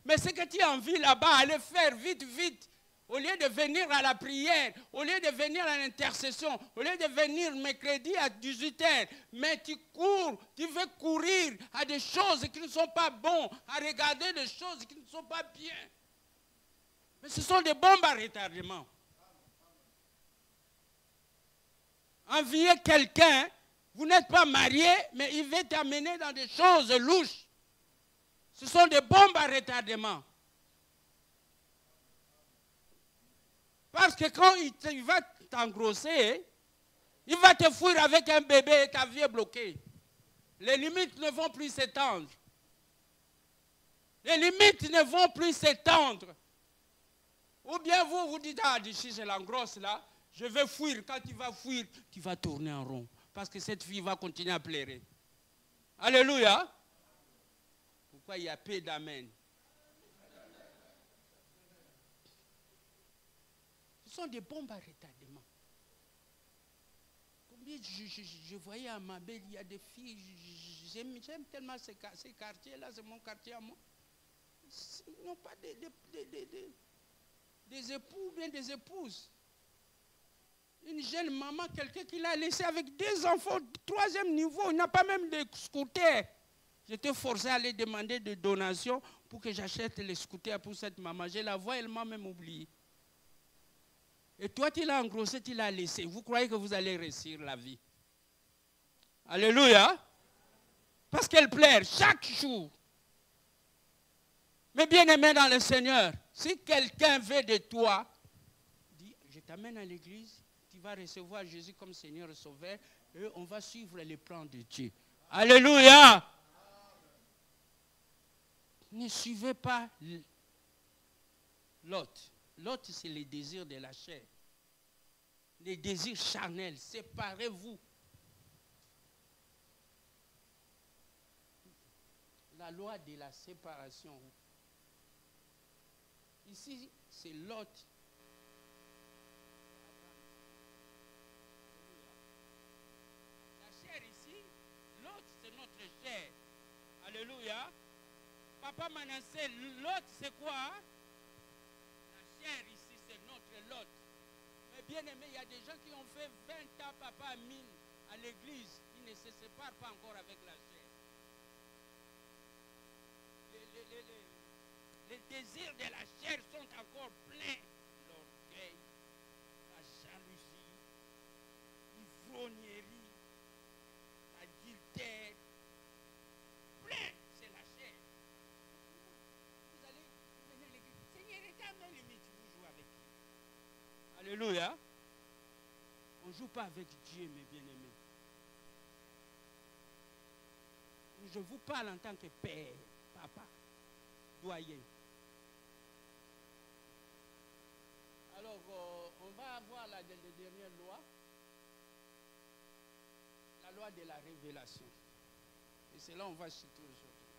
mais ce que tu as envie là-bas, allez faire vite, vite, au lieu de venir à la prière, au lieu de venir à l'intercession, au lieu de venir mercredi à 18h, mais tu cours, tu veux courir à des choses qui ne sont pas bonnes, à regarder des choses qui ne sont pas bien. Mais ce sont des bombes à retardement. Envier quelqu'un, vous n'êtes pas marié, mais il veut t'amener dans des choses louches. Ce sont des bombes à retardement. Parce que quand il va t'engrosser, il va te fuir avec un bébé et ta vie est bloquée. Les limites ne vont plus s'étendre. Les limites ne vont plus s'étendre. Ou bien vous dites, ah, d'ici c'est l'engrosse là, je vais fuir. Quand tu vas fuir, tu vas tourner en rond. Parce que cette fille va continuer à pleurer. Alléluia. Pourquoi il y a peu d'amen? Ce sont des bombes à retardement. Combien je voyais à ma belle, il y a des filles, j'aime tellement ces quartiers-là, c'est mon quartier à moi. Ils n'ont pas des époux ou bien des épouses. Une jeune maman, quelqu'un qui l'a laissé avec 2 enfants, 3e niveau, il n'a pas même de scooter. J'étais forcé à aller demander des donations pour que j'achète les scooters pour cette maman. Je la vois, elle m'a même oublié. Et toi, tu l'as engrossé, tu l'as laissé. Vous croyez que vous allez réussir la vie? Alléluia. Parce qu'elle pleure chaque jour. Mais bien aimé dans le Seigneur, si quelqu'un veut de toi, dis, je t'amène à l'église, tu vas recevoir Jésus comme Seigneur et Sauveur, et on va suivre les plans de Dieu. Alléluia. Ne suivez pas l'autre. L'autre, c'est les désirs de la chair. Les désirs charnels. Séparez-vous. La loi de la séparation. Ici, c'est l'autre. La chair ici, l'autre, c'est notre chair. Alléluia. Papa Manassé, l'autre, c'est quoi? Ici, c'est notre lot. Mais bien aimé, il y a des gens qui ont fait 20 ans, papa mine, à l'église, qui ne se séparent pas encore avec la chair. Les désirs de la chair sont encore pleins. L'orgueil, la jalousie, l'ivrognerie, l'adultère. Plein, c'est la chair. Vous allez venir à l'église. Seigneur, éternel limite. Alléluia. On ne joue pas avec Dieu, mes bien-aimés. Je vous parle en tant que père, papa, doyen. Alors, on va avoir la dernière loi. La loi de la révélation. Et c'est là qu'on va citer aujourd'hui.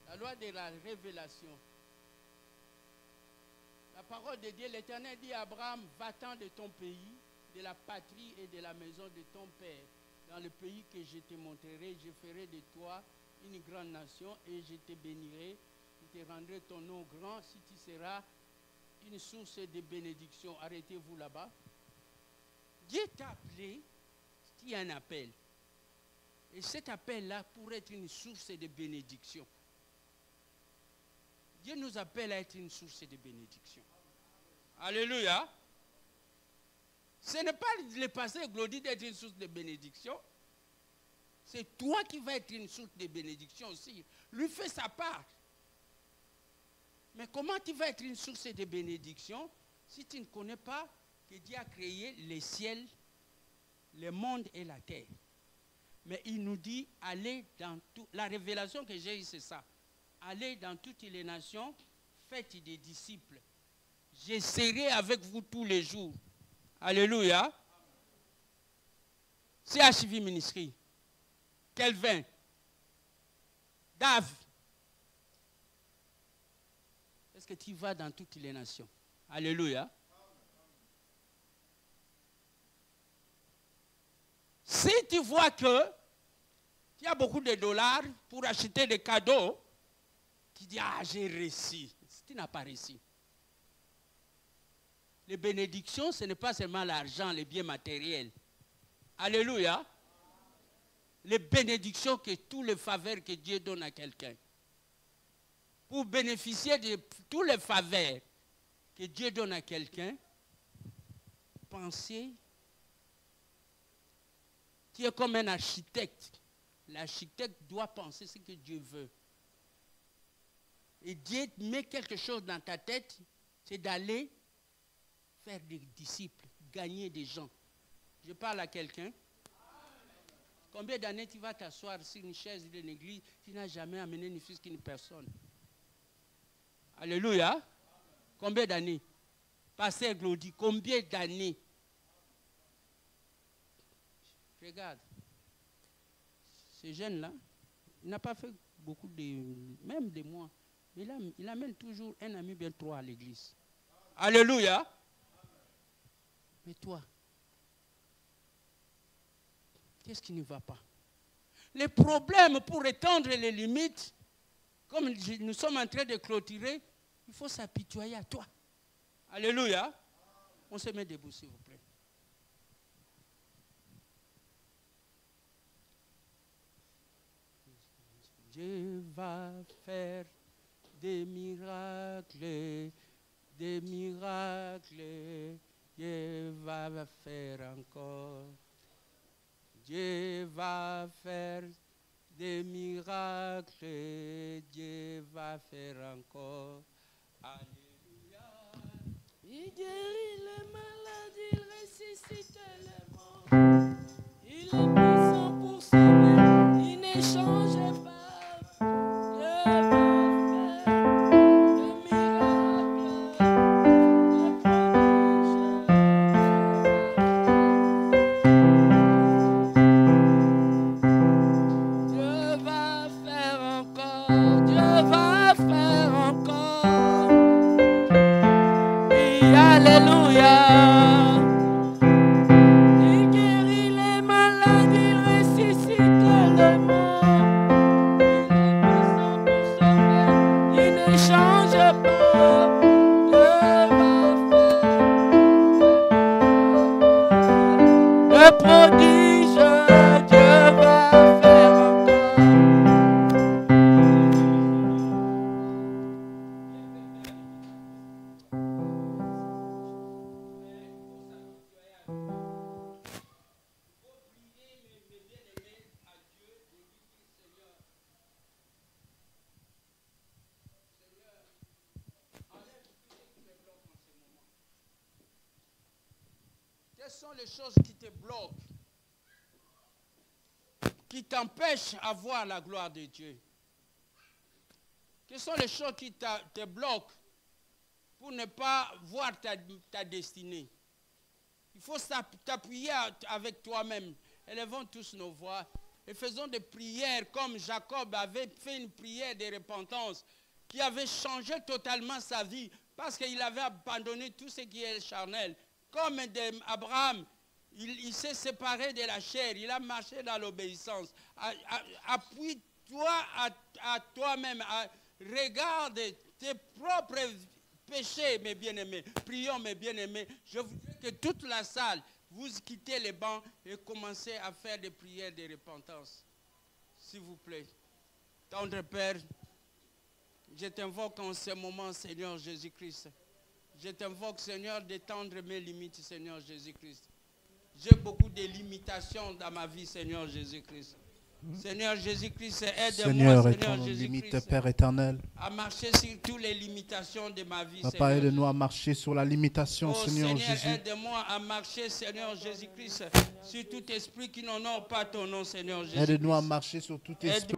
La loi de la révélation. La parole de Dieu, l'Éternel dit à Abraham, va-t'en de ton pays, de la patrie et de la maison de ton père, dans le pays que je te montrerai, je ferai de toi une grande nation et je te bénirai, je te rendrai ton nom grand si tu seras une source de bénédiction. Arrêtez-vous là-bas. Dieu t'a appelé, il y a un appel. Et cet appel-là pourrait être une source de bénédiction. Dieu nous appelle à être une source de bénédiction. Alléluia. Ce n'est pas le passé glorieux d'être une source de bénédiction. c'est toi qui vas être une source de bénédiction aussi. Lui fait sa part. Mais comment tu vas être une source de bénédiction si tu ne connais pas que Dieu a créé les ciels, le monde et la terre? Mais il nous dit, allez dans tout. La révélation que j'ai eue, c'est ça. Allez dans toutes les nations, faites des disciples. Je serai avec vous tous les jours. Alléluia. CHV Ministry. Kelvin. Dave. Est-ce que tu vas dans toutes les nations? Alléluia. Si tu vois que tu as beaucoup de dollars pour acheter des cadeaux, tu dis, ah, j'ai réussi. Tu n'as pas réussi. Les bénédictions, ce n'est pas seulement l'argent, les biens matériels. Alléluia. Les bénédictions, que tous les faveurs que Dieu donne à quelqu'un. Pour bénéficier de tous les faveurs que Dieu donne à quelqu'un, pensez, tu es comme un architecte. L'architecte doit penser ce que Dieu veut. Et Dieu met quelque chose dans ta tête, c'est d'aller faire des disciples, gagner des gens. Je parle à quelqu'un. Combien d'années tu vas t'asseoir sur une chaise d'une église, tu n'as jamais amené ni fils qu'une personne? Alléluia. Combien d'années? Pasteur Glody, combien d'années? Regarde. Ce jeune-là, il n'a pas fait beaucoup même des mois. Mais il amène toujours un ami, bien trois à l'église. Alléluia. Mais toi, qu'est-ce qui ne va pas? Les problèmes pour étendre les limites, comme nous sommes en train de clôturer, il faut s'apitoyer à toi. Alléluia. On se met debout, s'il vous plaît. Dieu va faire des miracles, des miracles. Dieu va faire encore. Dieu va faire des miracles. Dieu va faire encore. Alléluia. Il guérit les maladies, il ressuscite les morts. Il est puissant pour sauver, il ne change pas. Quelles sont les choses qui te bloquent, qui t'empêchent à voir la gloire de Dieu? Quelles sont les choses qui te bloquent pour ne pas voir ta destinée? Il faut t'appuyer avec toi-même. Élevons tous nos voix et faisons des prières comme Jacob avait fait une prière de repentance qui avait changé totalement sa vie parce qu'il avait abandonné tout ce qui est charnel. Comme Abraham, il s'est séparé de la chair, il a marché dans l'obéissance. Appuie-toi à toi-même, regarde tes propres péchés, mes bien-aimés. Prions, mes bien-aimés. Je voudrais que toute la salle, vous quittez les bancs et commencez à faire des prières de repentance. S'il vous plaît. Tendre Père, je t'invoque en ce moment, Seigneur Jésus-Christ. Je t'invoque, Seigneur, d'étendre mes limites, Seigneur Jésus-Christ. J'ai beaucoup de limitations dans ma vie, Seigneur Jésus-Christ. Seigneur Jésus-Christ, aide-moi, Seigneur, Seigneur étends nos limites, Jésus-Christ, Père éternel. à marcher sur toutes les limitations de ma vie, Papa, Seigneur. aide-nous à marcher sur la limitation, Oh Seigneur Seigneur, Jésus. aide-moi à marcher, Seigneur Jésus-Christ, sur tout esprit qui n'honore pas ton nom, Seigneur Jésus. Aide-nous à marcher sur tout esprit